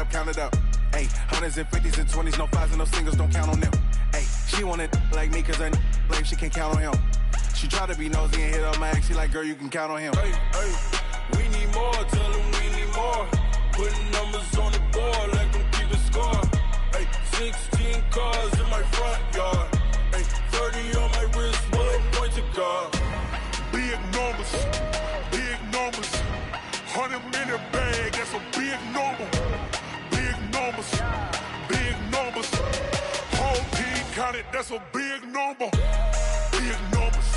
up, count it up. Ayy, hundreds and fifties and 20s, no fives and no singles, don't count on them. Ayy, she wanted like me cause her like she can't count on him. She try to be nosy and hit up my ex, she like, girl, you can count on him. Hey, we need more, tell them we need more. Putting numbers on the board, like them keeping score. Hey, 16 cars in my front yard. Hey, 30 on my wrist, bullet point to God. Big numbers, 100 minute bag, that's a big number. Big numbers, whole team counted, that's a big number. Big numbers,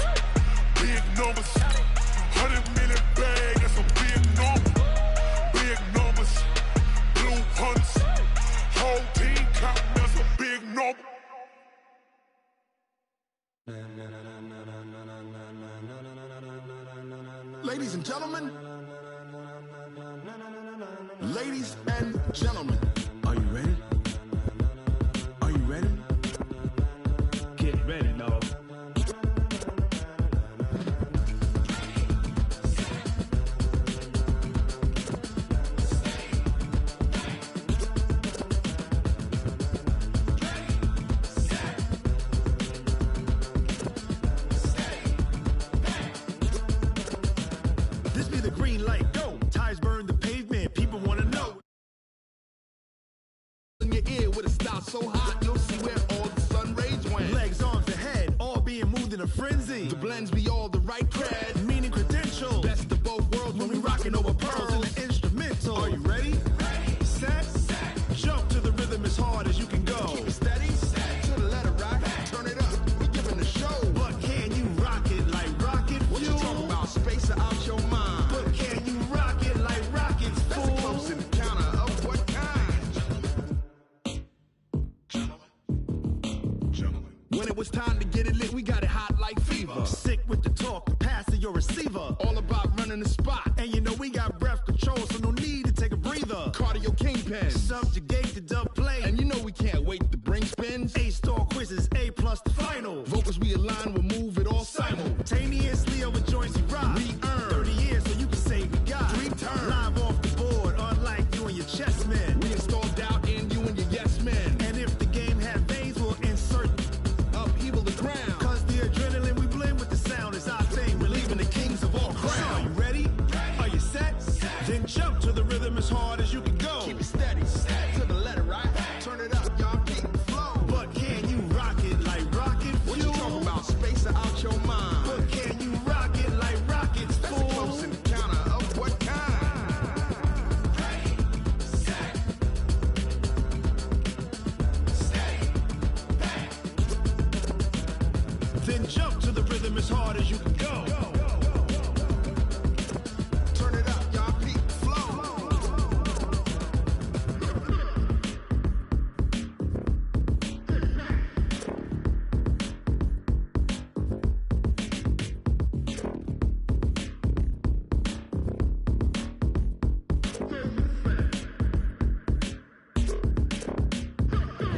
100 minute bag, that's a big number. Big numbers, blue hunts, whole team counting, that's a big number. Ladies and gentlemen, ladies and gentlemen, are you ready? Are you ready? Get ready, no. This be the green light, go. Tires burn the pavement, people wanna know. In your ear with a style so hot, you'll see where all the sun rays went. Legs, arms, the head, all being moved in a frenzy. The blends be all the right cred, meaning credentials. Best of both worlds when we rockin' over pearls in the instrumental. Are you ready? Set, jump to the rhythm as hard as you can go. Keep it steady, to the letter right, turn it up, we giving the show. But can you rock it like rocket fuel? What you talking about, space out your mind? But can you rock it like rockets, fool? That's a close encounter of what kind? Gentlemen. When it was time to get it lit, we got it hot like fever. Sick with the talk, passing your receiver. All about running the spot. And you know we got breath control, so no need to take a breather. Cardio kingpin, subjugate the dub play. And you know we can't wait to bring spins. A-star quizzes, A+ the final. Vocals we align, we'll move it all simultaneously over joints we rock. We earn 30 years, so you can say we got 3 turns. Live off the board, unlike you and your chess men. We install doubt in you and your yes men. And if the game had veins, we'll insert upheaval the ground. Cause the adrenaline we blend with the sound is our thing. We're leaving the kings of all crowns. Are you ready? Are you set? Then jump to the rhythm as hard as you can go. Keep it steady, to the letter right. Turn it up, y'all keep the flow. But can you rock it like rocket fuel? What you talking about, space out your mind? But can you rock it like rockets, fool? That's a close encounter of what kind? Then jump to the rhythm as hard as you can go. Turn it up, y'all keep the flow.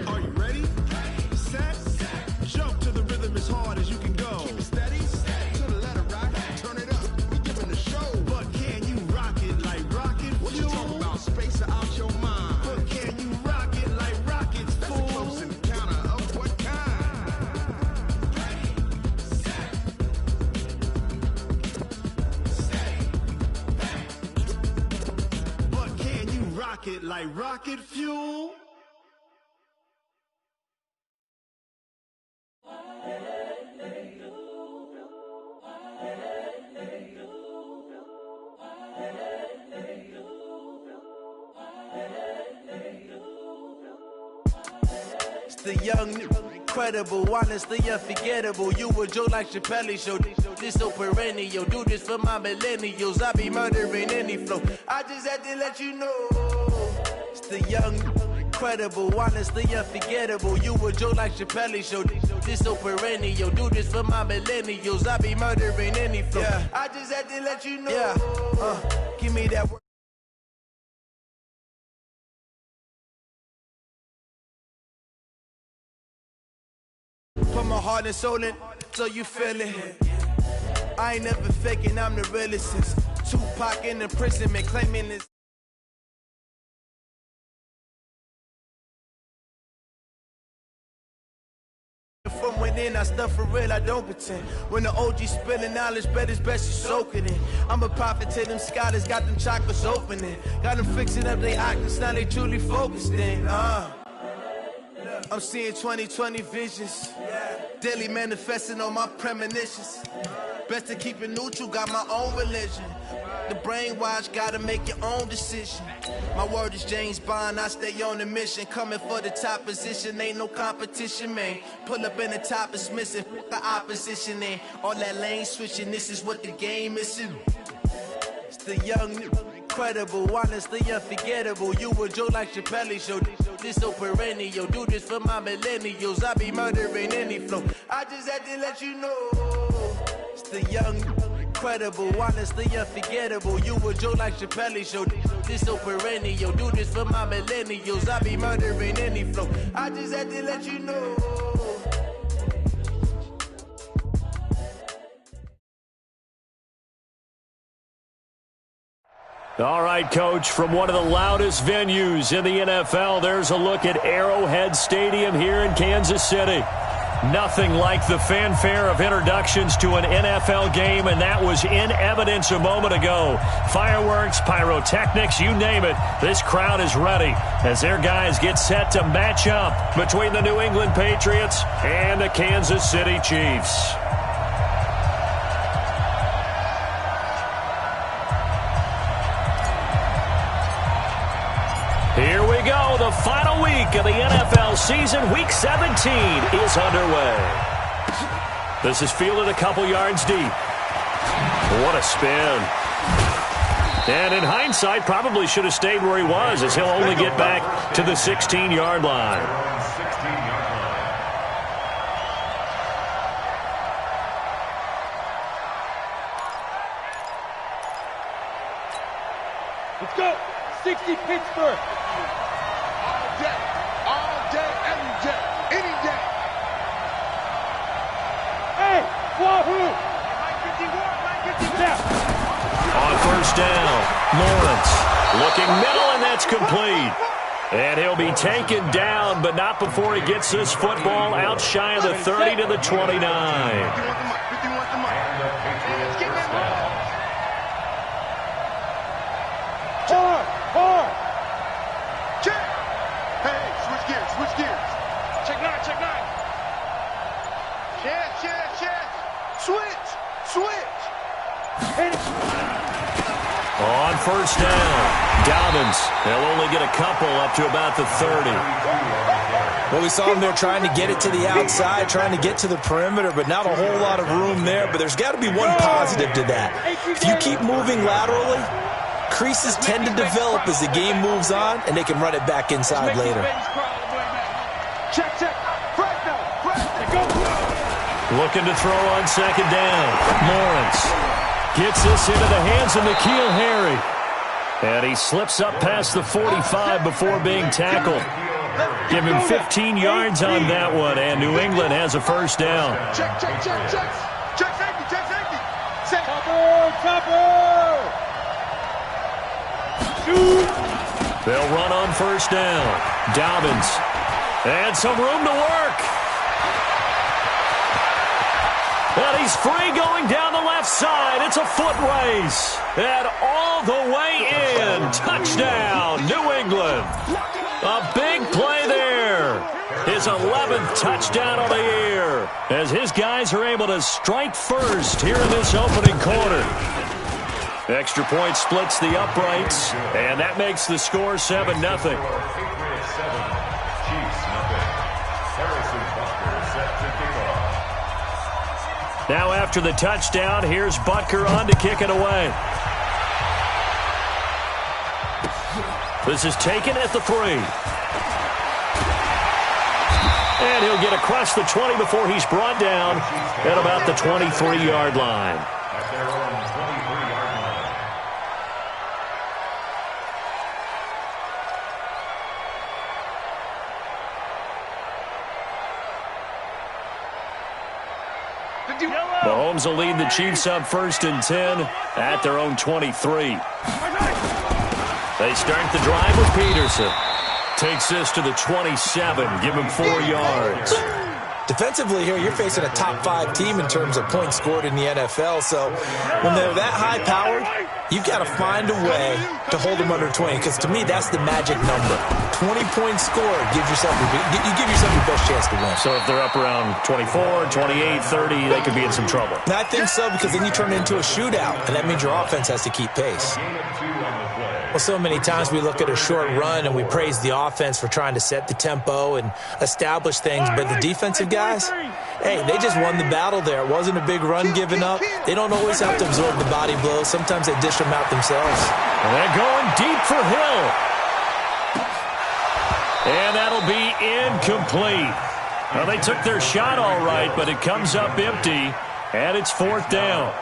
Are you ready? Set, jump to the rhythm as hard as you can go. Keep it steady, to the letter right. Turn it up, we giving the show. But can you rock it like rocket fuel? What you talking about, space out your mind? But can you rock it like rockets, fool? That's a close encounter of what kind? But can you rock it like rocket fuel? It's the young, incredible, honestly unforgettable. You a joke like Chappelle show. This so perennial. Do this for my millennials. I be murdering any flow. I just had to let you know. It's the young, incredible, honestly unforgettable. You a joke like Chappelle show. This so perennial. Do this for my millennials. I be murdering any flow. Yeah. I just had to let you know. Yeah. Give me that word. Put my heart and soul in, so you feel it. I ain't never faking, I'm the realest since Tupac in imprisonment, claiming this. From within, I stuff for real, I don't pretend. When the OG spilling knowledge, bet it's best you soak it in. I'm a prophet to them scholars, got them chakras opening. Got them fixing up their octaves, now they truly focused in. I'm seeing 2020 visions. Daily manifesting on my premonitions. Best to keep it neutral, got my own religion. The brainwash, gotta make your own decision. My word is James Bond, I stay on the mission. Coming for the top position, ain't no competition, man. Pull up in the top, it's missing, the opposition in. All that lane switching, this is what the game is. It's the young, incredible, honestly unforgettable. You a joke like Chappelle show, this so perennial. Do this for my millennials, I be murdering any flow. I just had to let you know. It's the young, incredible, honestly unforgettable. You a joke like Chappelle show, this so perennial. Do this for my millennials, I be murdering any flow. I just had to let you know. All right, Coach, from one of the loudest venues in the NFL, there's a look at Arrowhead Stadium here in Kansas City. Nothing like the fanfare of introductions to an NFL game, and that was in evidence a moment ago. Fireworks, pyrotechnics, you name it. This crowd is ready as their guys get set to match up between the New England Patriots and the Kansas City Chiefs. Here we go. The final week of the NFL season. Week 17 is underway. This is fielded a couple yards deep. What a spin. And in hindsight, probably should have stayed where he was, as he'll only get back to the 16-yard line. Let's go. 60 Pittsburgh. All day, every day, any day. Hey, Wahoo! On first down, Lawrence looking middle, and that's complete. And he'll be taken down, but not before he gets this football out shy of the 30 to the 29. Hard. Check. Hey, switch gears. Check nine. Check. Switch. On first down, Dobbins. They'll only get a couple up to about the 30. Well, we saw him there trying to get it to the outside, trying to get to the perimeter, but not a whole lot of room there. But there's got to be one positive to that. If you keep moving laterally, creases tend to develop as the game moves on, and they can run it back inside later. Check. Looking to throw on second down. Lawrence gets this into the hands of N'Keal Harry. And he slips up past the 45 before being tackled. Give him 15 yards on that one, and New England has a first down. Check. Check safety. Topper. They'll run on first down. Dobbins. And some room to work. And he's free going down the left side. It's a foot race. And all the way in. Touchdown, New England. A big play there. His 11th touchdown of the year. As his guys are able to strike first here in this opening quarter. Extra point splits the uprights, and that makes the score 7-0. Now after the touchdown, here's Butker on to kick it away. This is taken at the 3. And he'll get across the 20 before he's brought down at about the 23-yard line. Mahomes will lead the Chiefs up 1st and 10 at their own 23. They start the drive with Peterson. Takes this to the 27. Give him 4 yards. Defensively here, you're facing a top 5 team in terms of points scored in the NFL. So when they're that high-powered, you've got to find a way to hold them under 20, because to me, that's the magic number. 20 points scored, you give yourself your best chance to win. So if they're up around 24, 28, 30, they could be in some trouble. And I think so, because then you turn it into a shootout, and that means your offense has to keep pace. Well, so many times we look at a short run and we praise the offense for trying to set the tempo and establish things, but the defensive guys, hey, they just won the battle there. It wasn't a big run given up. They don't always have to absorb the body blows. Sometimes they dish them out themselves. And they're going deep for Hill. And that'll be incomplete. Well, they took their shot all right, but it comes up empty, and it's 4th down.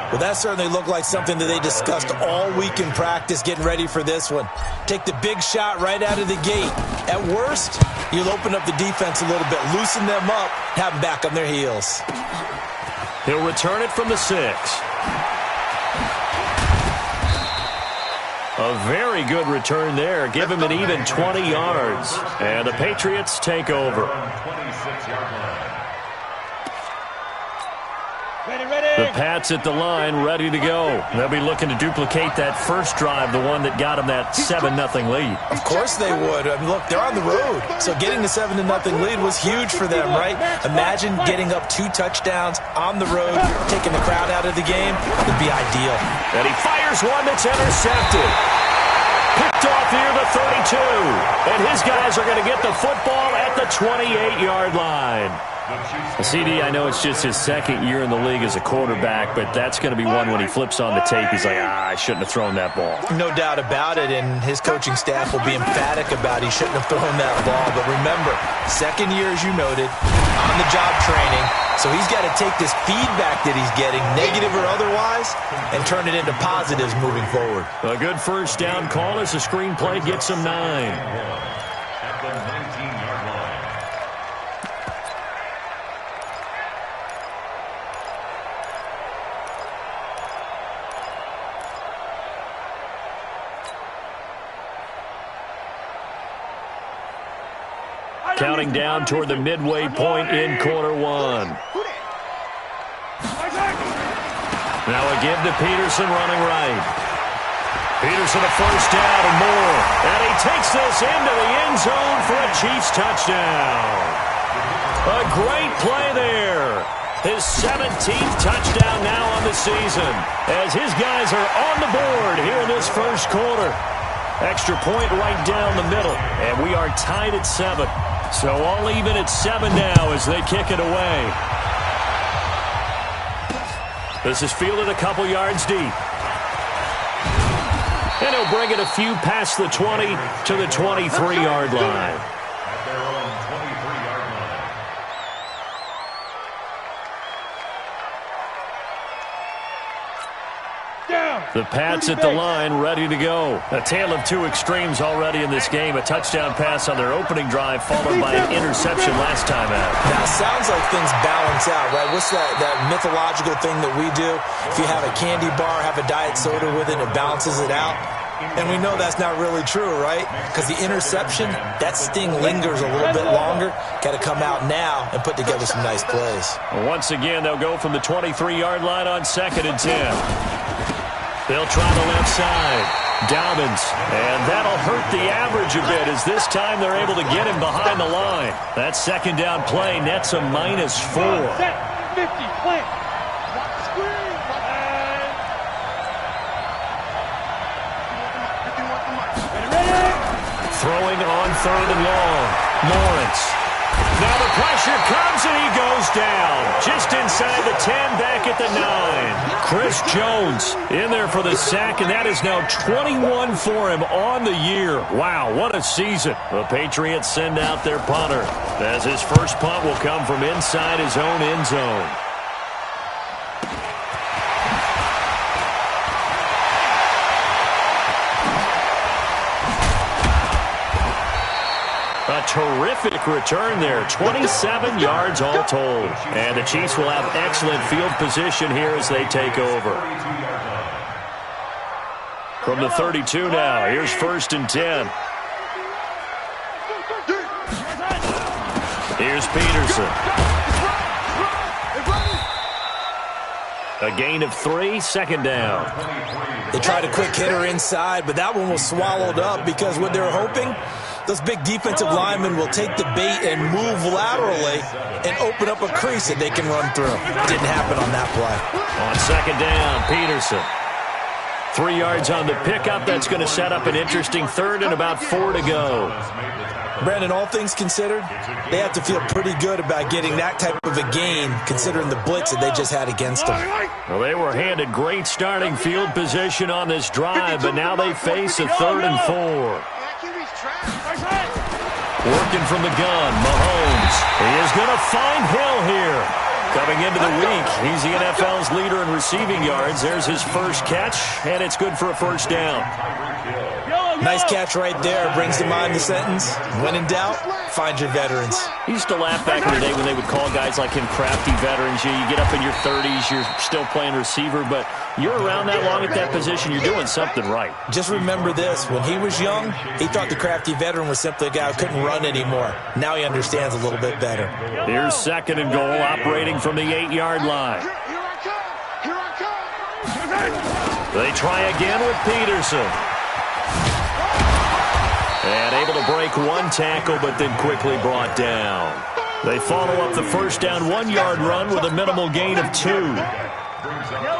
Well, that certainly looked like something that they discussed all week in practice, getting ready for this one. Take the big shot right out of the gate. At worst, you'll open up the defense a little bit, loosen them up, have them back on their heels. He'll return it from the 6. A very good return there. Give him an even 20 yards. And the Patriots take over. The Pats at the line, ready to go. They'll be looking to duplicate that first drive, the one that got them that 7-0 lead. Of course they would. I mean, look, they're on the road. So getting the 7-0 lead was huge for them, right? Imagine getting up 2 touchdowns on the road, taking the crowd out of the game. It would be ideal. And he fires one that's intercepted. Picked off near the 32. And his guys are going to get the football at the 28-yard line. CD, I know it's just his 2nd year in the league as a quarterback, but that's going to be one when he flips on the tape. He's like, I shouldn't have thrown that ball. No doubt about it, and his coaching staff will be emphatic about he shouldn't have thrown that ball. But remember, 2nd year, as you noted, on-the-job training. So he's got to take this feedback that he's getting, negative or otherwise, and turn it into positives moving forward. A good first down call as the screen play gets him 9. At the 19-yard line. Counting down toward the midway point in quarter 1. Now a give to Peterson running right. Peterson a first down and more. And he takes this into the end zone for a Chiefs touchdown. A great play there. His 17th touchdown now on the season, as his guys are on the board here in this first quarter. Extra point right down the middle, and we are tied at 7. So all even at 7 now as they kick it away. This is fielded a couple yards deep. And he'll bring it a few past the 20 to the 23-yard line. At their own 23-yard line. The Pats at the line, ready to go. A tale of 2 extremes already in this game. A touchdown pass on their opening drive, followed by an interception last time out. Now, it sounds like things balance out, right? What's that mythological thing that we do? If you have a candy bar, have a diet soda with it, it balances it out. And we know that's not really true, right? Because the interception, that sting lingers a little bit longer. Got to come out now and put together some nice plays. Once again, they'll go from the 23-yard line on 2nd and 10. They'll try the left side. Dobbins. And that'll hurt the average a bit, as this time they're able to get him behind the line. That 2nd down play nets a -4. Set, 50, plant. Throwing on 3rd and long. Lawrence. Now the pressure comes and he goes down. Just inside the 10, back at the 9. Chris Jones in there for the sack, and that is now 21 for him on the year. Wow, what a season. The Patriots send out their punter, as his first punt will come from inside his own end zone. A terrific return there. 27 yards all told. And the Chiefs will have excellent field position here as they take over. From the 32 now, here's 1st and 10. Here's Peterson. A gain of 3, second down. They tried a quick hitter inside, but that one was swallowed up because what they were hoping, those big defensive linemen will take the bait and move laterally and open up a crease that they can run through. Didn't happen on that play. On second down, Peterson. 3 yards on the pickup. That's going to set up an interesting third and about 4 to go. Brandon, all things considered, they have to feel pretty good about getting that type of a gain considering the blitz that they just had against them. Well, they were handed great starting field position on this drive, but now they face a 3rd and 4. Working from the gun, Mahomes. He is going to find Hill here. Coming into the week, he's the NFL's leader in receiving yards. There's his first catch, and it's good for a first down. Nice catch right there. Brings to mind the sentence, when in doubt, find your veterans. He used to laugh back in the day when they would call guys like him crafty veterans. You get up in your 30s, you're still playing receiver, but you're around that long at that position, you're doing something right. Just remember this. When he was young, he thought the crafty veteran was simply a guy who couldn't run anymore. Now he understands a little bit better. Here's second and goal, operating from the 8-yard line. They try again with Peterson. And able to break one tackle, but then quickly brought down. They follow up the first down 1-yard run with a minimal gain of 2.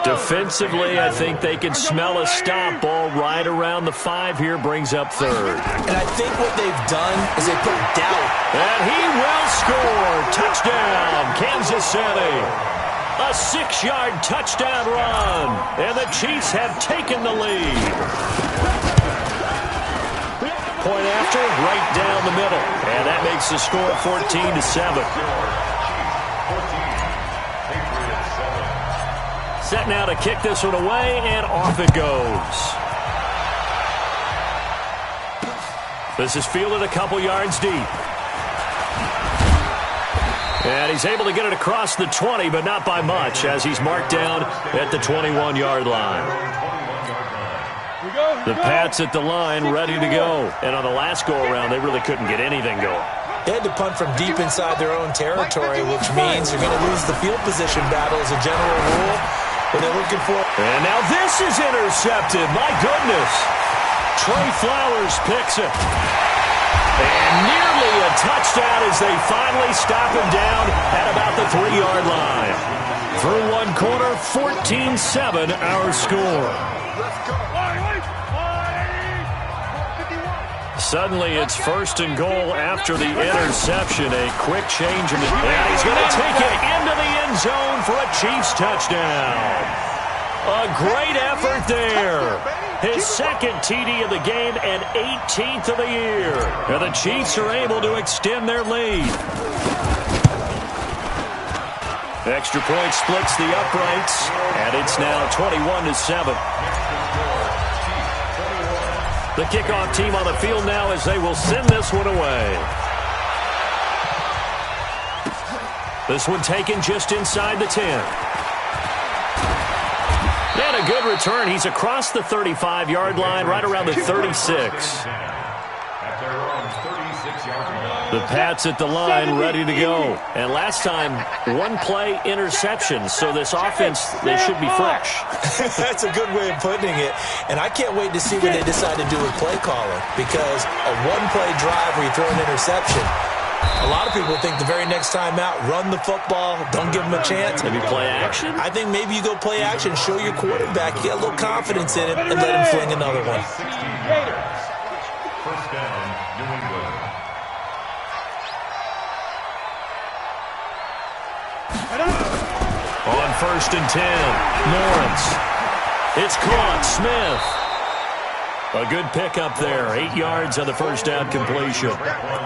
Defensively, I think they can smell a stop. Ball right around the 5 here, brings up 3rd. And I think what they've done is they put doubt. And he will score. Touchdown, Kansas City. A 6-yard touchdown run. And the Chiefs have taken the lead. Point after, right down the middle. And that makes the score 14-7. Set now to kick this one away, and off it goes. This is fielded a couple yards deep. And he's able to get it across the 20, but not by much, as he's marked down at the 21-yard line. The Pats at the line, ready to go. And on the last go-around, they really couldn't get anything going. They had to punt from deep inside their own territory, which means you're going to lose the field position battle as a general rule. But they're looking for... And now this is intercepted. My goodness. Trey Flowers picks it. And nearly a touchdown as they finally stop him down at about the 3-yard line. Through one quarter, 14-7 our score. Suddenly it's first and goal after the interception. A quick change in the... And he's going to take it into the end zone for a Chiefs touchdown. A great effort there. His second TD of the game and 18th of the year. And the Chiefs are able to extend their lead. Extra point splits the uprights, and it's now 21-7. The kickoff team on the field now as they will send this one away. This one taken just inside the 10. And a good return. He's across the 35-yard line, right around the 36. The Pats at the line, ready to go. And last time, one play interception. So this offense, they should be fresh. That's a good way of putting it. And I can't wait to see what they decide to do with play calling. Because a one-play drive where you throw an interception, a lot of people think the very next time out, run the football, don't give them a chance. Maybe play action? I think maybe you go play action, show your quarterback, you get a little confidence in him, and let him fling another one. First down, New England. On first and 10, Lawrence. It's caught, Smith. A good pickup there, 8 yards on the first down completion.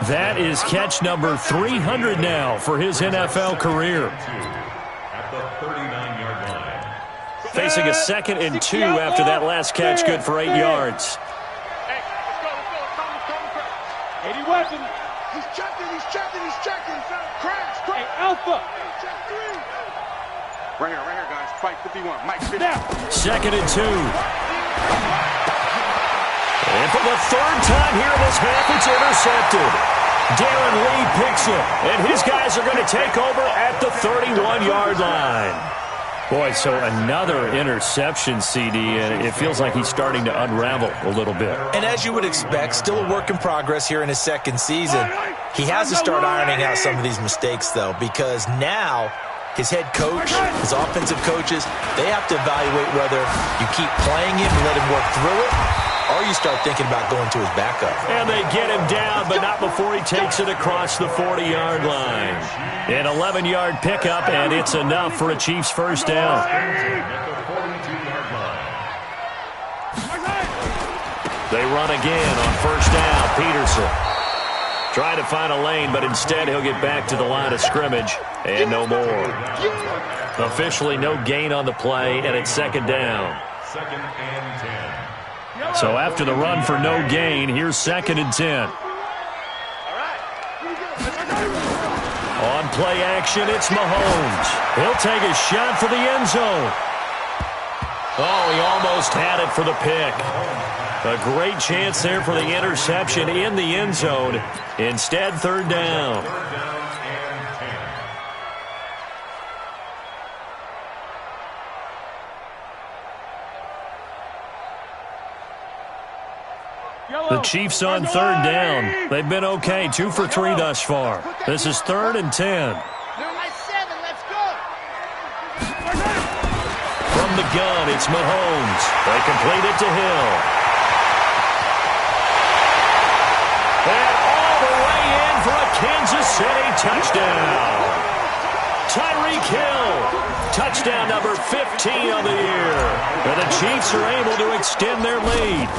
That is catch number 300 now for his NFL career. At the 39-yard line. Facing a 2nd and 2 after that last catch, good for 8 yards. Hey, let's go. 80 weapon. He's checking. Crash. Hey, Alpha. Right here, guys. Fight 51. Mike, sit down. 2nd and 2. And for the third time here this half, it's intercepted. Darren Lee picks it, and his guys are going to take over at the 31-yard line. Boy, so another interception, CD, and it feels like he's starting to unravel a little bit. And as you would expect, still a work in progress here in his second season. He has to start ironing out some of these mistakes, though, because now his head coach, his offensive coaches, they have to evaluate whether you keep playing him and let him work through it, or you start thinking about going to his backup. And they get him down, but not before he takes it across the 40-yard line. An 11-yard pickup, and it's enough for a Chiefs first down. They run again on first down. Peterson trying to find a lane, but instead he'll get back to the line of scrimmage, and no more. Officially no gain on the play, and it's second down. Second and 10. So after the run for no gain, here's second and 10. On play action, it's Mahomes. He'll take a shot for the end zone. Oh, he almost had it for the pick. A great chance there for the interception in the end zone. Instead, third down. The Chiefs on third down. They've been okay, 2 for 3 thus far. This is third and 10. From the gun, it's Mahomes. They complete it to Hill. And all the way in for a Kansas City touchdown. Tyreek Hill. Touchdown number 15 on the year. And the Chiefs are able to extend their lead.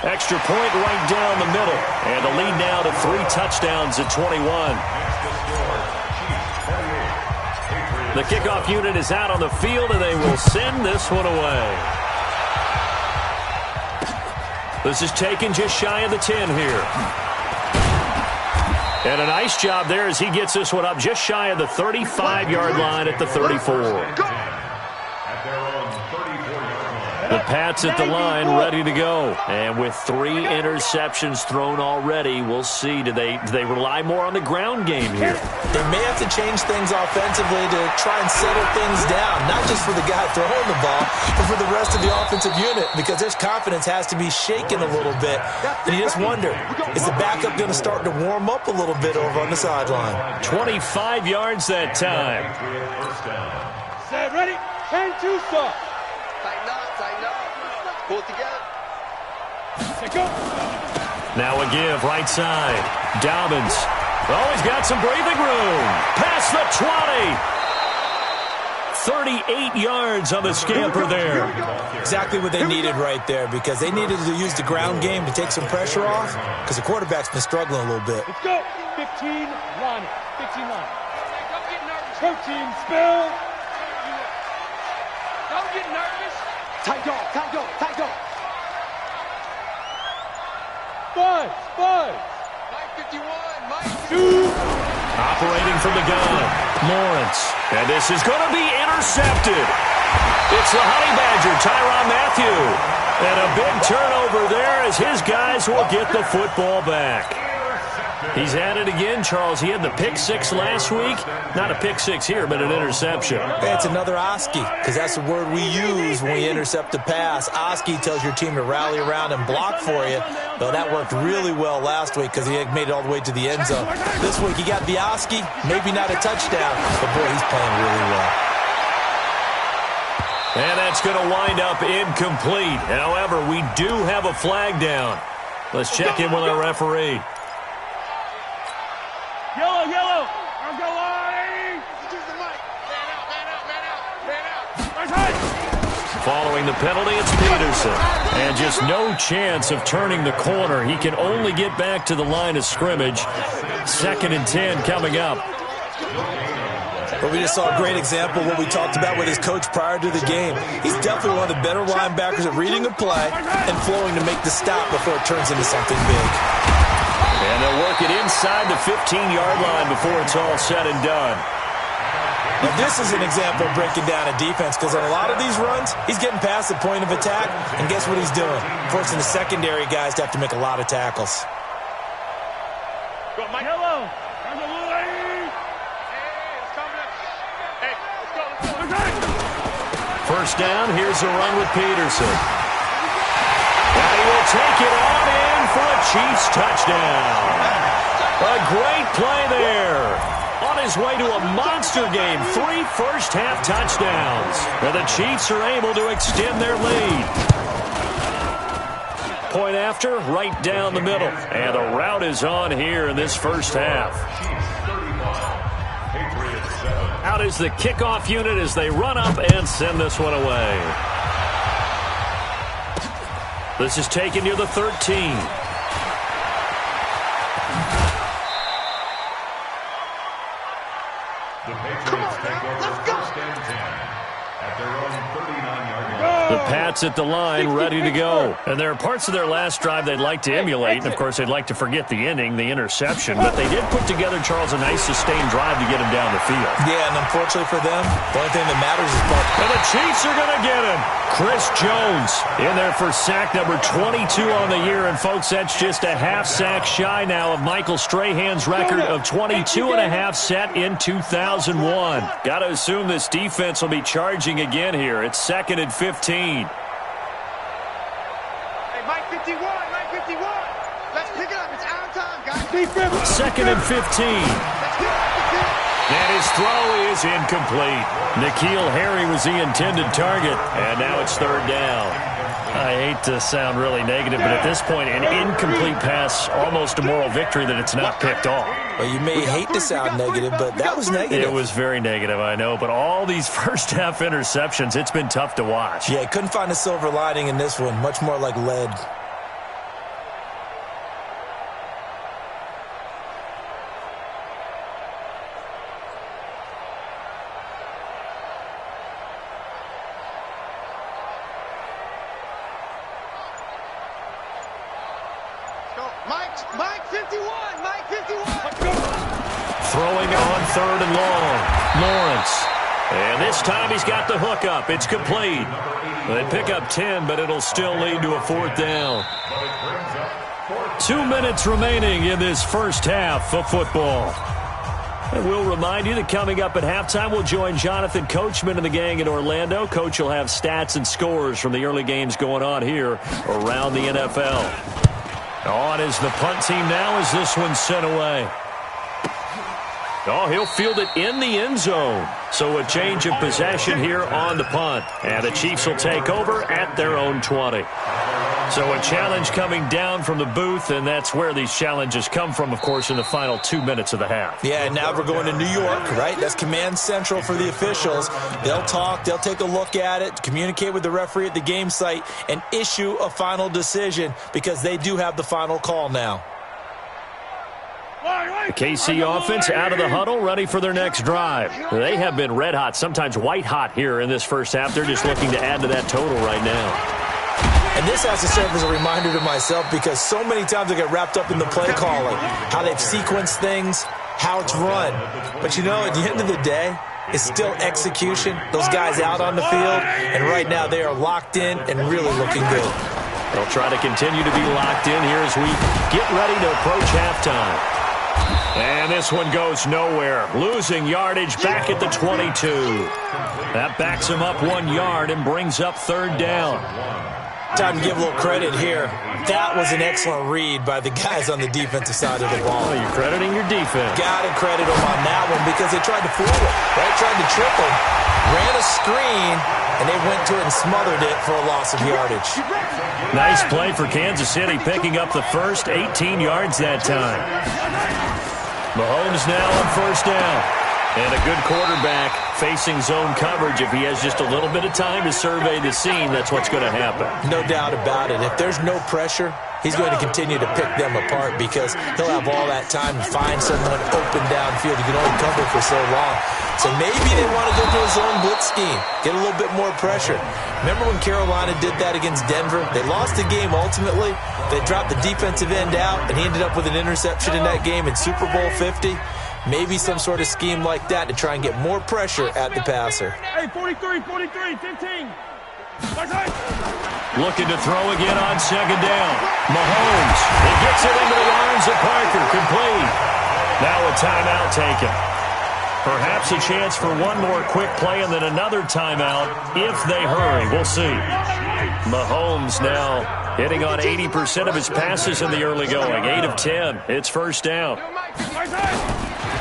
Extra point right down the middle. And the lead now to 3 touchdowns at 21. The kickoff unit is out on the field, and they will send this one away. This is taken just shy of the 10 here. And a nice job there as he gets this one up just shy of the 35-yard line at the 34. The Pats at the line, ready to go. And with 3 interceptions thrown already, we'll see. Do they rely more on the ground game here? They may have to change things offensively to try and settle things down, not just for the guy throwing the ball, but for the rest of the offensive unit, because their confidence has to be shaken a little bit. And you just wonder, is the backup going to start to warm up a little bit over on the sideline? 25 yards that time. Set, ready, and 2 stop. Tighten up. Pull it together. Set, go. Now a give, right side. Dobbins. Oh, he's got some breathing room. Past the 20. 38 yards on the scamper there. Exactly what they needed right there, because they needed to use the ground game to take some pressure off, because the quarterback's been struggling a little bit. Let's go. 15 line. 15 line. Don't get nervous. Protein spill. Don't get nervous. Tight dog. 5. Mike 51. Mike 2. Operating from the gun, Lawrence. And this is going to be intercepted. It's the Honey Badger, Tyrann Mathieu. And a big turnover there as his guys will get the football back. He's at it again, Charles. He had the pick 6 last week. Not a pick 6 here, but an interception. It's another Oski, because that's the word we use when we intercept a pass. Oski tells your team to rally around and block for you. Though that worked really well last week because he had made it all the way to the end zone. This week he got the Oski, maybe not a touchdown, but boy, he's playing really well. And that's going to wind up incomplete. However, we do have a flag down. Let's check in with our referee. Yellow. I'll go line. Use the mic. Man out. Following the penalty, it's Peterson. And just no chance of turning the corner. He can only get back to the line of scrimmage. Second and 10 coming up. But we just saw a great example of what we talked about with his coach prior to the game. He's definitely one of the better linebackers at reading a play and flowing to make the stop before it turns into something big. And they'll work it inside the 15-yard line before it's all said and done. Now, this is an example of breaking down a defense, because on a lot of these runs, he's getting past the point of attack, and guess what he's doing? Forcing the secondary guys to have to make a lot of tackles. Go, Mike. Yellow. First down, here's a run with Peterson. And he will take it on in for a Chiefs touchdown. A great play there. On his way to a monster game, 3 first-half touchdowns. And the Chiefs are able to extend their lead. Point after, right down the middle. And the route is on here in this first half. Out is the kickoff unit as they run up and send this one away. This is taken near the 13. The Patriots take over first and 10 at their own 39-yard line. The Pats at the line, ready to go. And there are parts of their last drive they'd like to emulate. And, of course, they'd like to forget the inning, the interception. But they did put together, Charles, a nice sustained drive to get him down the field. Yeah, and unfortunately for them, the only thing that matters is ball. And the Chiefs are going to get him. Chris Jones in there for sack number 22 on the year. And, folks, that's just a half sack shy now of Michael Strahan's record of 22 and a half set in 2001. Got to assume this defense will be charging again here. It's 2nd and 15. Hey, Mike 51, Mike 51. Let's pick it up. It's our time, guys. 2nd and 15. And his throw is incomplete. N'Keal Harry was the intended target, and now it's 3rd down. I hate to sound really negative, but at this point, an incomplete pass, almost a moral victory that it's not picked off. Well, you may hate to sound negative, but that was negative. It was very negative, I know, but all these first-half interceptions, it's been tough to watch. Yeah, couldn't find a silver lining in this one, much more like lead. Mike 51, Mike 51. Throwing on 3rd and long. Lawrence. And this time he's got the hook up. It's complete. They pick up 10, but it'll still lead to a 4th down. 2 minutes remaining in this first half of football. And we'll remind you that coming up at halftime, we'll join Jonathan Coachman and the gang in Orlando. Coach will have stats and scores from the early games going on here around the NFL. On is the punt team now as this one's sent away. Oh, he'll field it in the end zone. So a change of possession here on the punt. And the Chiefs will take over at their own 20. So a challenge coming down from the booth, and that's where these challenges come from, of course, in the final 2 minutes of the half. Yeah, and now we're going to New York, right? That's command central for the officials. They'll talk, they'll take a look at it, communicate with the referee at the game site, and issue a final decision because they do have the final call now. The KC offense out of the huddle, ready for their next drive. They have been red hot, sometimes white hot here in this first half. They're just looking to add to that total right now. And this has to serve as a reminder to myself because so many times I get wrapped up in the play calling, how they've sequenced things, how it's run. But, you know, at the end of the day, it's still execution. Those guys out on the field, and right now they are locked in and really looking good. They'll try to continue to be locked in here as we get ready to approach halftime. And this one goes nowhere. Losing yardage back at the 22. That backs him up 1 yard and brings up 3rd down. Time to give a little credit here. That was an excellent read by the guys on the defensive side of the ball. Well, you're crediting your defense. Got to credit them on that one because they tried to fool it, right? Tried to trip them, ran a screen, and they went to it and smothered it for a loss of yardage. Nice play for Kansas City, picking up the first 18 yards that time. Mahomes now on 1st down. And a good quarterback facing zone coverage. If he has just a little bit of time to survey the scene, that's what's going to happen. No doubt about it. If there's no pressure, he's going to continue to pick them apart because he'll have all that time to find someone open downfield. He can only cover for so long. So maybe they want to go to a zone blitz scheme, get a little bit more pressure. Remember when Carolina did that against Denver? They lost the game ultimately. They dropped the defensive end out, and he ended up with an interception in that game in Super Bowl 50. Maybe some sort of scheme like that to try and get more pressure at the passer. Hey, 43, 15. Looking to throw again on 2nd down. Mahomes, he gets it into the arms of Parker, complete. Now a timeout taken. Perhaps a chance for one more quick play and then another timeout if they hurry. We'll see. Mahomes now hitting on 80% of his passes in the early going. 8 of 10. It's first down.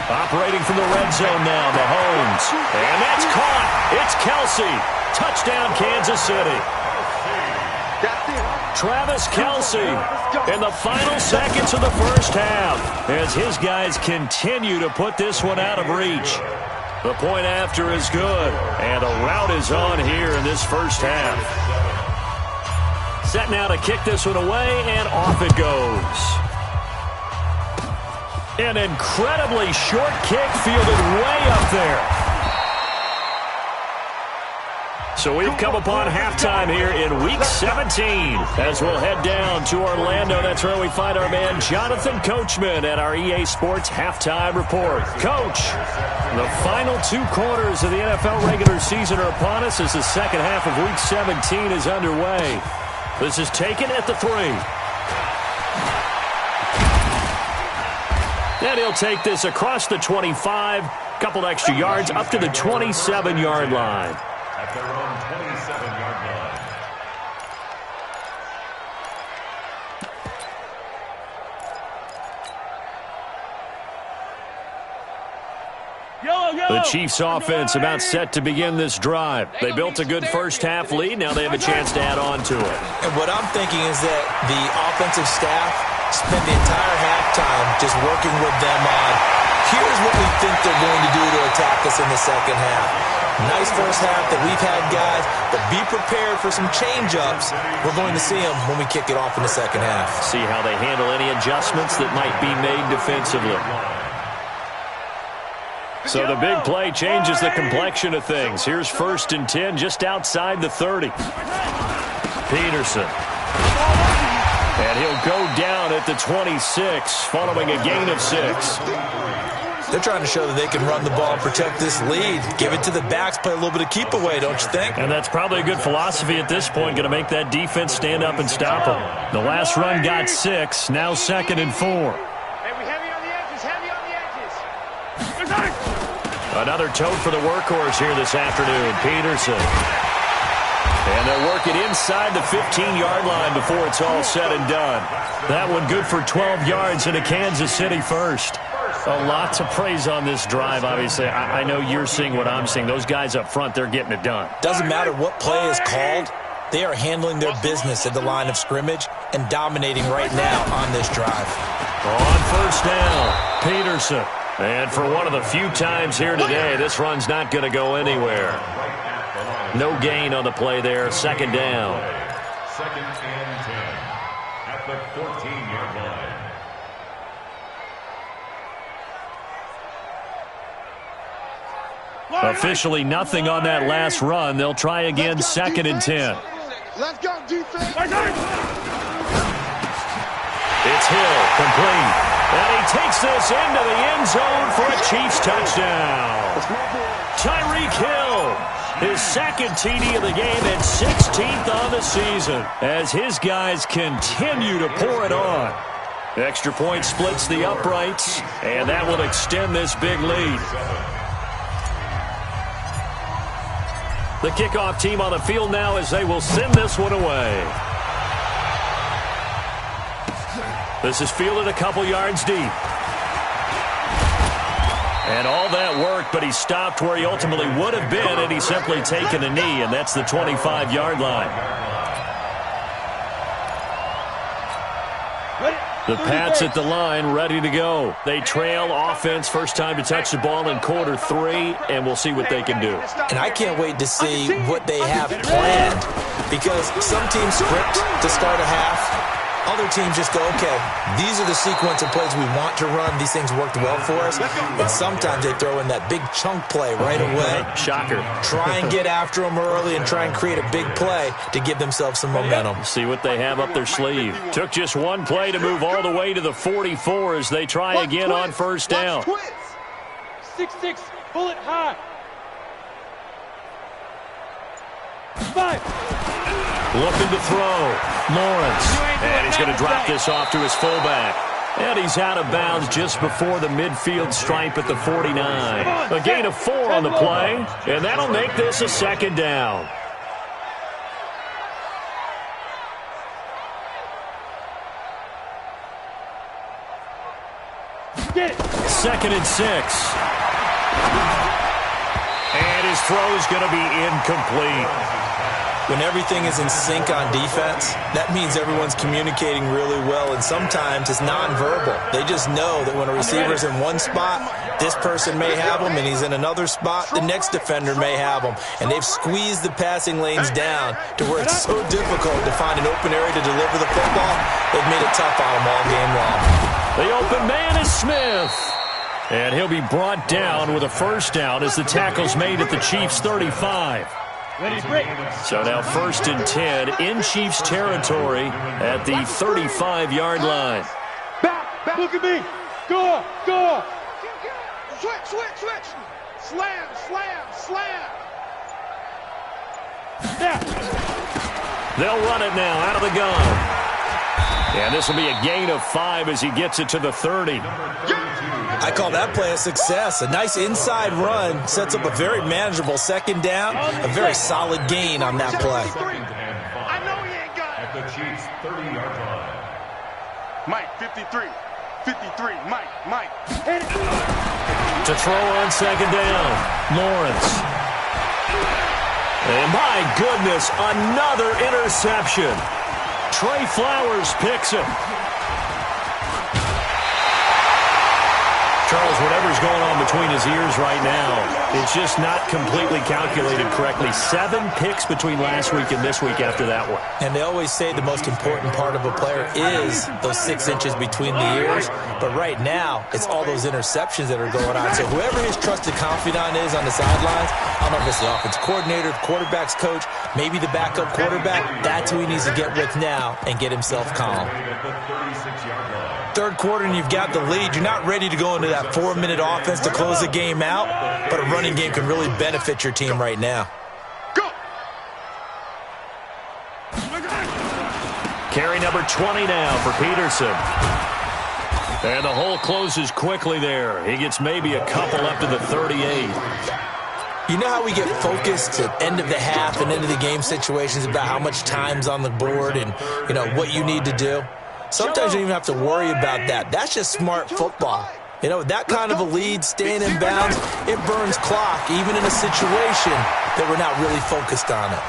Operating from the red zone now, Mahomes. And that's caught. It's Kelce. Touchdown, Kansas City. Travis Kelce in the final seconds of the first half as his guys continue to put this one out of reach. The point after is good, and the route is on here in this first half. Set now to kick this one away, and off it goes. An incredibly short kick fielded way up there. So we've come upon halftime here in Week 17 as we'll head down to Orlando. That's where we find our man Jonathan Coachman at our EA Sports Halftime Report. Coach, the final 2 quarters of the NFL regular season are upon us as the second half of Week 17 is underway. This is taken at the 3. And he'll take this across the 25, couple extra yards up to the 27-yard line. At their own 27-yard line. The Chiefs offense about set to begin this drive. They built a good first half lead. Now they have a chance to add on to it. And what I'm thinking is that the offensive staff spent the entire halftime just working with them on, here's what we think they're going to do to attack us in the second half. Nice first half that we've had, guys, but be prepared for some change-ups. We're going to see them when we kick it off in the second half. See how they handle any adjustments that might be made defensively. So the big play changes the complexion of things. Here's 1st and 10 just outside the 30. Peterson. And he'll go down at the 26 following a gain of 6. They're trying to show that they can run the ball and protect this lead. Give it to the backs, play a little bit of keep away, don't you think? And that's probably a good philosophy at this point, going to make that defense stand up and stop them. The last run got 6, now 2nd and 4. Another tote for the workhorse here this afternoon, Peterson. And they'll work it inside the 15-yard line before it's all said and done. That one good for 12 yards into Kansas City first. A lot to praise on this drive, obviously. I know you're seeing what I'm seeing. Those guys up front, they're getting it done. Doesn't matter what play is called. They are handling their business at the line of scrimmage and dominating right now on this drive. On first down, Peterson. And for one of the few times here today, this run's not going to go anywhere. No gain on the play there. 2nd down. 2nd and 10 at the 14-yard line. Officially nothing on that last run. They'll try again, 2nd and 10. Let's go, defense. It's Hill, complete. And he takes this into the end zone for a Chiefs touchdown. Tyreek Hill, his 2nd TD of the game and 16th on the season as his guys continue to pour it on. Extra point splits the uprights, and that will extend this big lead. The kickoff team on the field now as they will send this one away. This is fielded a couple yards deep. And all that worked, but he stopped where he ultimately would have been, and he's simply taken a knee, and that's the 25-yard line. The Pats at the line, ready to go. They trail offense, first time to touch the ball in quarter 3, and we'll see what they can do. And I can't wait to see what they have planned, because some teams script to start a half. Other teams just go, okay, these are the sequence of plays we want to run. These things worked well for us. And sometimes they throw in that big chunk play right away. Shocker. Try and get after them early and try and create a big play to give themselves some momentum. See what they have up their sleeve. Took just one play to move all the way to the 44 as they try again on first down. 6-6, bullet high. 5. Looking to throw. Lawrence. And he's going to drop this off to his fullback. And he's out of bounds just before the midfield stripe at the 49. A gain of 4 on the play, and that'll make this a second down. Second and 6. And his throw's going to be incomplete. When everything is in sync on defense, that means everyone's communicating really well, and sometimes it's nonverbal. They just know that when a receiver's in one spot, this person may have him, and he's in another spot, the next defender may have him. And they've squeezed the passing lanes down to where it's so difficult to find an open area to deliver the football. They've made it tough on them all game long. The open man is Smith. And he'll be brought down with a first down as the tackle's made at the Chiefs' 35. So now 1st and 10 in Chiefs territory at the 35-yard line. Back, look at me. Go. Switch. Slam. They'll run it now out of the gun. And this will be a gain of 5 as he gets it to the 30. I call that play a success. A nice inside run sets up a very manageable second down, a very solid gain on that play. I know he ain't got it. At the Chiefs' 30-yard line. Mike, 53, Mike. To throw on second down, Lawrence. And my goodness, another interception. Trey Flowers picks it. Charles, whatever's going on between his ears right now, it's just not completely calculated correctly. 7 picks between last week and this week after that one. And they always say the most important part of a player is those 6 inches between the ears. But right now, it's all those interceptions that are going on. So whoever his trusted confidant is on the sidelines, I don't know if it's the offense coordinator, the quarterback's coach, maybe the backup quarterback, that's who he needs to get with now and get himself calm. Third quarter and you've got the lead. You're not ready to go into that 4-minute offense to close the game out, but a running game can really benefit your team right now. Go! Carry number 20 now for Peterson. And the hole closes quickly there. He gets maybe a couple up to the 38. You know how we get focused at end of the half and end of the game situations about how much time's on the board and, you know, what you need to do? Sometimes you don't even have to worry about that. That's just smart football. You know, that kind of a lead, staying in bounds, it burns clock, even in a situation that we're not really focused on it.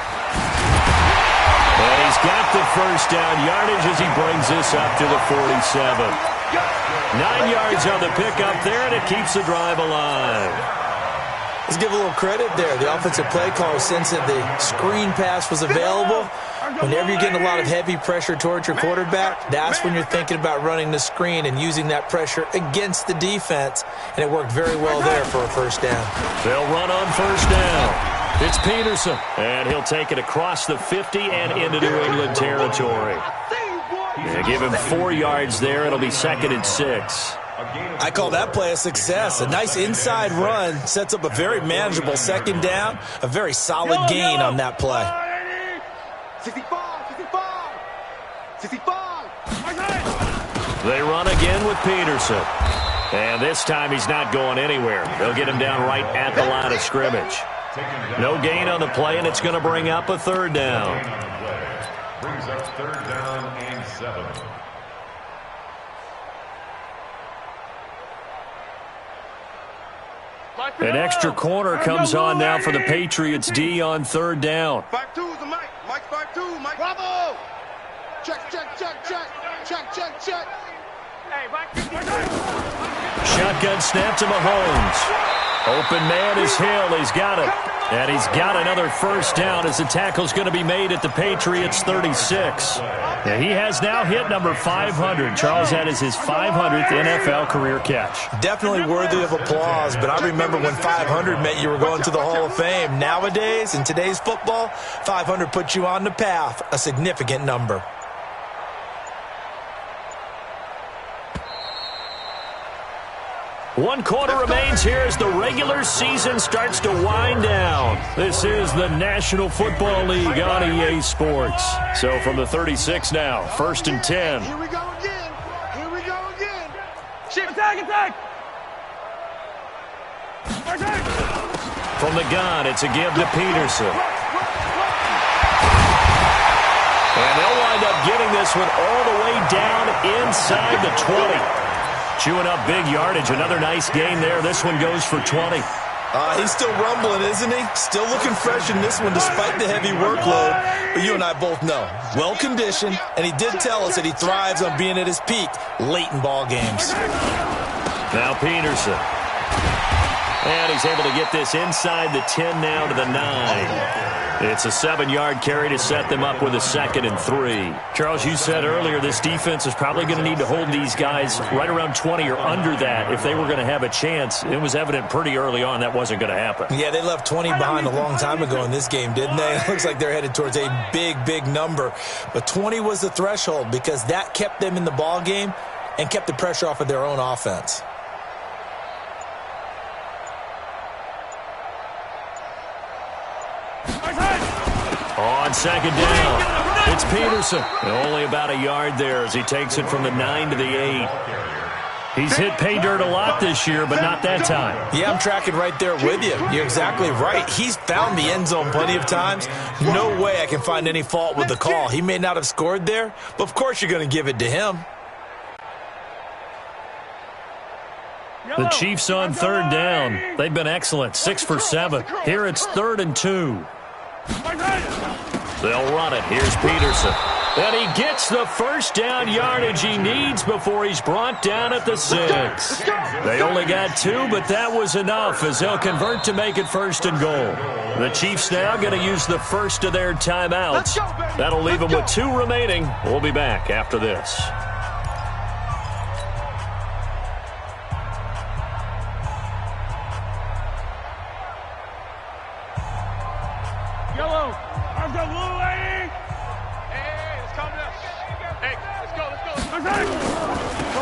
And he's got the first down yardage as he brings this up to the 47. 9 yards on the pickup there, and it keeps the drive alive. Let's give a little credit there. The offensive play caller, since that the screen pass was available, whenever you're getting a lot of heavy pressure towards your quarterback, that's when you're thinking about running the screen and using that pressure against the defense, and it worked very well there for a first down. They'll run on first down. It's Peterson, and he'll take it across the 50 and into New England territory. They give him 4 yards there. It'll be 2nd and 6. I call that play a success. A nice inside run sets up a very manageable second down, a very solid gain on that play. 65. They run again with Peterson. And this time he's not going anywhere. They'll get him down right at the line of scrimmage. No gain on the play, and it's going to bring up a 3rd down. Brings up 3rd down and 7. An extra corner comes on now for the Patriots D on 3rd down. 5-2 is the Mike. Mike 5-2. Mike. Bravo! Check. Hey, Mike. Shotgun snap to Mahomes. Open man is Hill. He's got it. And he's got another first down as the tackle's going to be made at the Patriots 36. And he has now hit number 500. Charles, that is his 500th NFL career catch. Definitely worthy of applause, but I remember when 500 meant you were going to the Hall of Fame. Nowadays, in today's football, 500 puts you on the path, a significant number. One quarter remains here as the regular season starts to wind down. This is the National Football League on EA Sports. So from the 36 now, 1st and 10. Here we go again. From the gun, it's a give to Peterson. And they'll wind up getting this one all the way down inside the 20. Chewing up big yardage. Another nice gain there. This one goes for 20. He's still rumbling, isn't he? Still looking fresh in this one despite the heavy workload. But you and I both know, well-conditioned, and he did tell us that he thrives on being at his peak late in ball games. Now Peterson. And he's able to get this inside the 10 now to the 9. It's a 7-yard carry to set them up with a 2nd and 3. Charles, you said earlier this defense is probably going to need to hold these guys right around 20 or under that if they were going to have a chance. It was evident pretty early on that wasn't going to happen. Yeah, they left 20 behind a long time ago in this game, didn't they? It looks like they're headed towards a big, big number. But 20 was the threshold because that kept them in the ball game and kept the pressure off of their own offense. On 2nd down, it's Peterson. Only about a yard there as he takes it from the 9 to the 8. He's hit pay dirt a lot this year, but not that time. Yeah, I'm tracking right there with you. You're exactly right. He's found the end zone plenty of times. No way I can find any fault with the call. He may not have scored there, but of course you're going to give it to him. The Chiefs on 3rd down. They've been excellent, 6 for 7. Here it's 3rd and 2. They'll run it. Here's Peterson. And he gets the first down yardage he needs before he's brought down at the 6. They only got 2, but that was enough as they'll convert to make it 1st and goal. The Chiefs now going to use the first of their timeouts. That'll leave them with 2 remaining. We'll be back after this.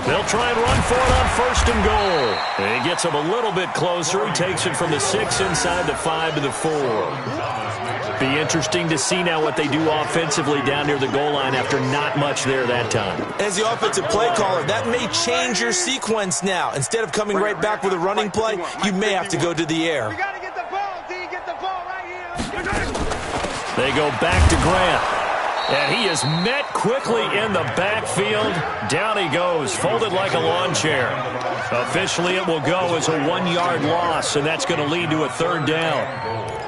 They'll try and run for it on 1st and goal. And he gets him a little bit closer. He takes it from the 6 inside the 5 to the 4. Be interesting to see now what they do offensively down near the goal line after not much there that time. As the offensive play caller, that may change your sequence now. Instead of coming right back with a running play, you may have to go to the air. You got to get the ball, D. Get the ball right here. They go back to Grant. And he is met quickly in the backfield. Down he goes, folded like a lawn chair. Officially, it will go as a 1-yard loss, and that's going to lead to a 3rd down.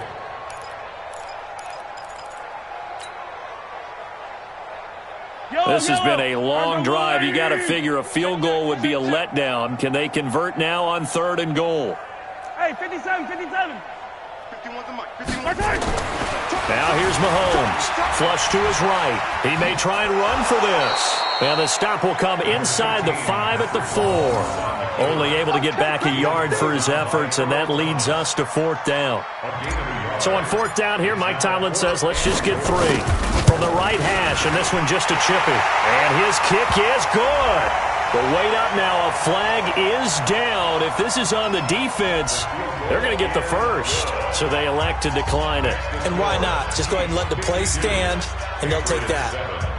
This has been a long drive. You got to figure a field goal would be a letdown. Can they convert now on 3rd and goal? Hey, 57, 57. 51's the mic. Now here's Mahomes. Flush to his right. He may try and run for this. And the stop will come inside the 5 at the 4. Only able to get back a yard for his efforts, and that leads us to 4th down. So on 4th down here, Mike Tomlin says, let's just get 3. From the right hash, and this one just a chippy. And his kick is good. But wait up now, a flag is down. If this is on the defense, they're going to get the first. So they elect to decline it. And why not? Just go ahead and let the play stand, and they'll take that.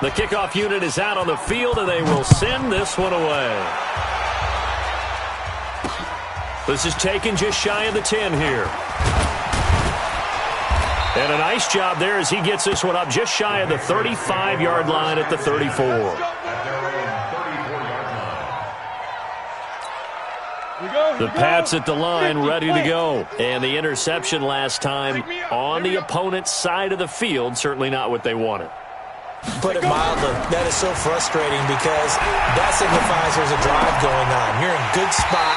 The kickoff unit is out on the field, and they will send this one away. This is taken just shy of the 10 here. And a nice job there as he gets this one up just shy of the 35-yard line at the 34. The Pats at the line ready to go. And the interception last time on the opponent's side of the field, certainly not what they wanted. Put it mildly, that is so frustrating because that signifies there's a drive going on. You're in a good spot,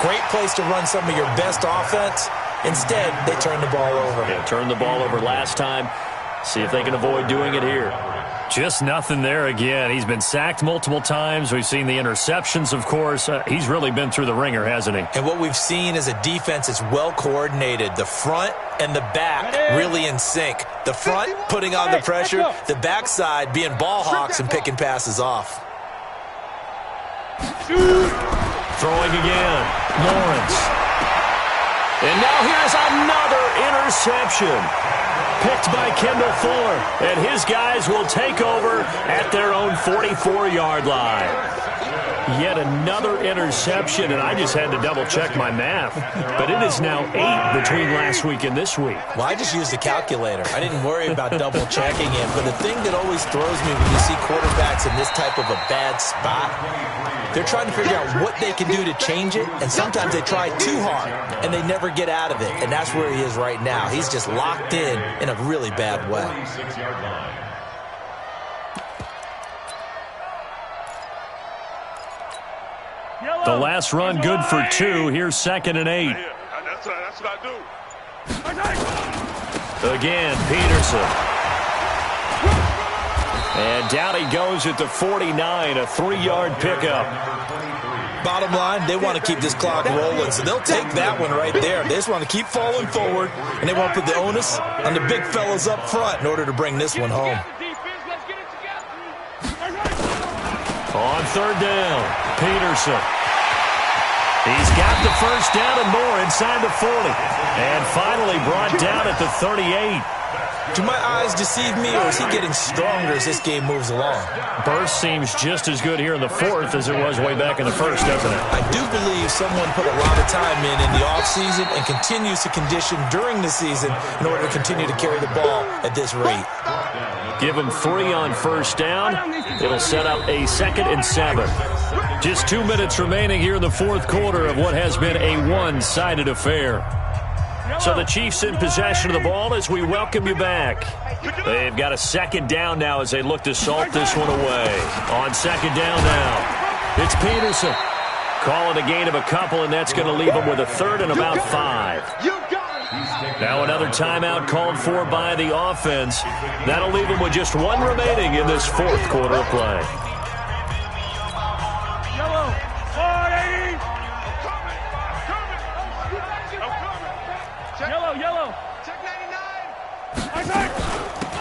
great place to run some of your best offense. Instead, they turn the ball over. Yeah, turned the ball over last time. See if they can avoid doing it here. Just nothing there again. He's been sacked multiple times. We've seen the interceptions, of course. He's really been through the ringer, hasn't he? And what we've seen is a defense that's well coordinated. The front and the back really in sync. The front putting on the pressure, the backside being ball hawks and picking passes off. Throwing again. Lawrence. And now here's another interception. Picked by Kendall Fuller. And his guys will take over at their own 44-yard line. Yet another interception, and I just had to double-check my math. But it is now 8 between last week and this week. Well, I just used a calculator. I didn't worry about double-checking it. But the thing that always throws me when you see quarterbacks in this type of a bad spot, they're trying to figure out what they can do to change it, and sometimes they try too hard, and they never get out of it. And that's where he is right now. He's just locked in a really bad way. The last run good for 2. Here's 2nd and 8. That's what I do. Again, Peterson. And down he goes at the 49, a 3-yard pickup. Bottom line, they want to keep this clock rolling, so they'll take that one right there. They just want to keep falling forward, and they want to put the onus on the big fellas up front in order to bring this one home. On 3rd down, Peterson. He's got the first down and more inside the 40. And finally brought down at the 38. Do my eyes deceive me, or is he getting stronger as this game moves along? Burst seems just as good here in the 4th as it was way back in the 1st, doesn't it? I do believe someone put a lot of time in the offseason and continues to condition during the season in order to continue to carry the ball at this rate. Give him 3 on 1st down. It'll set up a 2nd and 7. Just 2 minutes remaining here in the 4th quarter of what has been a one-sided affair. So the Chiefs in possession of the ball as we welcome you back. They've got a 2nd down now as they look to salt this one away. On 2nd down now, it's Peterson. Calling a gain of a couple, and that's going to leave them with a 3rd and about 5. Now another timeout called for by the offense. That'll leave them with just 1 remaining in this 4th quarter of play.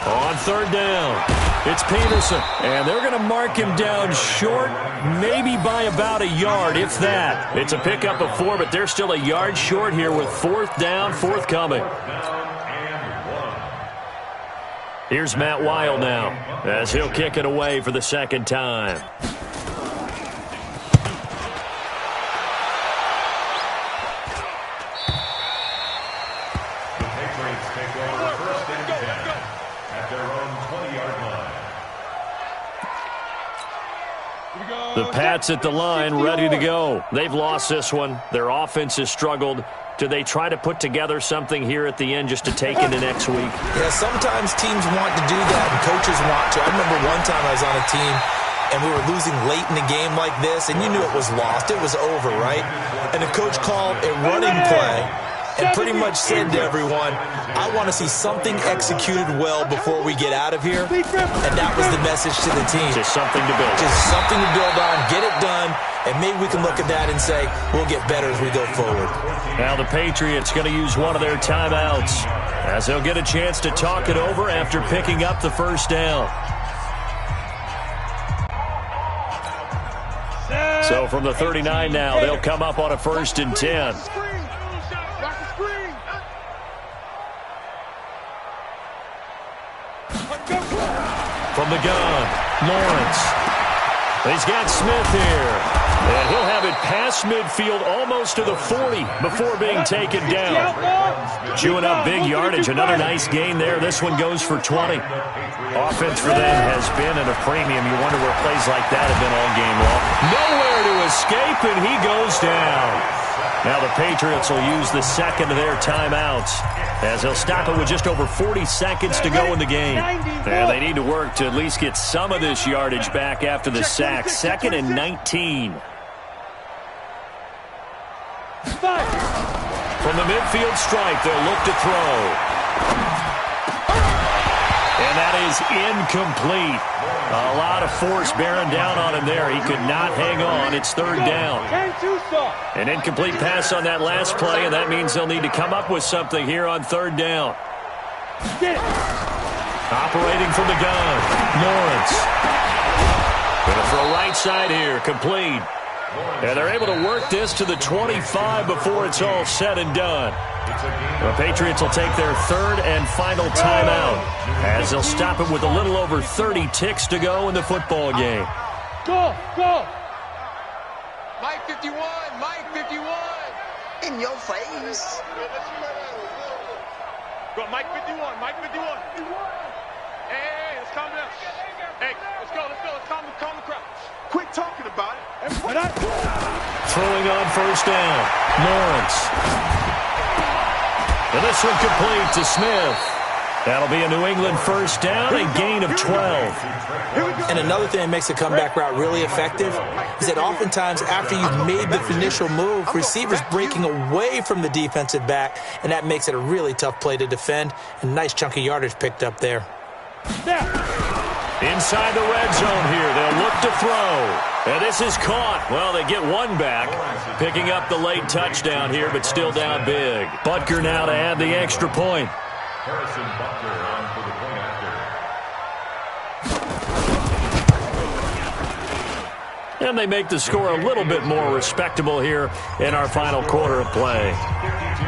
On 3rd down, it's Peterson, and they're going to mark him down short, maybe by about a yard, if that. It's a pickup of 4, but they're still a yard short here with 4th down, forthcoming. Here's Matt Weil now, as he'll kick it away for the 2nd time. The Pats at the line, ready to go. They've lost this one. Their offense has struggled. Do they try to put together something here at the end just to take into next week? Yeah, sometimes teams want to do that and coaches want to. I remember one time I was on a team and we were losing late in the game like this, and you knew it was lost. It was over, right? And the coach called a running play and pretty much said to everyone, I want to see something executed well before we get out of here. And that was the message to the team. Just something to build. Just something to build on, get it done, and maybe we can look at that and say, we'll get better as we go forward. Now the Patriots going to use one of their timeouts as they'll get a chance to talk it over after picking up the 1st down. So from the 39 now, they'll come up on a 1st and 10. From the gun, Lawrence. He's got Smith here. And he'll have it past midfield almost to the 40 before being taken down. Chewing up big yardage. Another nice gain there. This one goes for 20. Offense for them has been at a premium. You wonder where plays like that have been all game long. Nowhere to escape, and he goes down. Now the Patriots will use the 2nd of their timeouts as they'll stop it with just over 40 seconds to go in the game. And they need to work to at least get some of this yardage back after the sack. 2nd and 19. From the midfield stripe, they'll look to throw. And that is incomplete. A lot of force bearing down on him there. He could not hang on. It's 3rd down. An incomplete pass on that last play, and that means they'll need to come up with something here on 3rd down. Operating from the gun, Lawrence. Going to throw right side here, complete. And they're able to work this to the 25 before it's all said and done. The Patriots will take their third and final timeout as they'll stop it with a little over 30 ticks to go in the football game. Go, go. Mike 51, Mike 51. In your face. Go, Mike 51, Mike 51. Hey, let's calm down. Hey, let's go. Let's calm the crowd. Quit talking about it. Throwing on first down, Lawrence. And this one complete to Smith. That'll be a New England first down, a gain of 12. And another thing that makes the comeback route really effective is that oftentimes after you've made the initial move, receivers breaking away from the defensive back, and that makes it a really tough play to defend. And nice chunk of yardage picked up there. Inside the red zone here, they'll look to throw. And this is caught. Well, they get one back, picking up the late touchdown here, but still down big. Butker now to add the extra point. Harrison Butker on for the point after. And they make the score a little bit more respectable here in our final quarter of play. 52,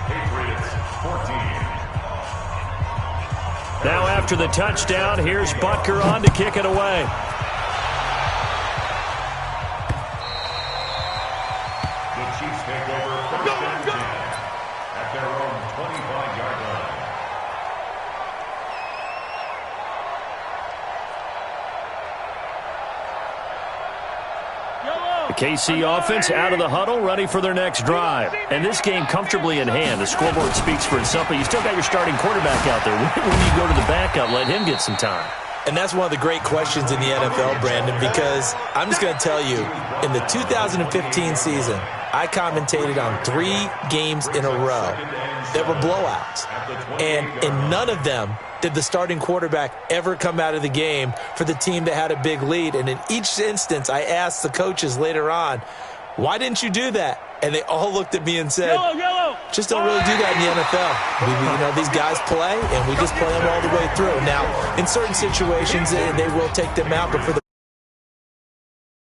Patriots 14. Now after the touchdown, here's Butker on to kick it away. The Chiefs take over first and 10 at their own 25-yard line. The KC offense out of the huddle, ready for their next drive. And this game comfortably in hand. The scoreboard speaks for itself, but you still got your starting quarterback out there. When do you go to the backup, let him get some time? And that's one of the great questions in the NFL, Brandon, because I'm just going to tell you, in the 2015 season, I commentated on 3 games in a row that were blowouts. And in none of them did the starting quarterback ever come out of the game for the team that had a big lead. And in each instance, I asked the coaches later on, why didn't you do that? And they all looked at me and said, just don't really do that in the NFL. These guys play, and we just play them all the way through. Now, in certain situations, they will take them out, but for the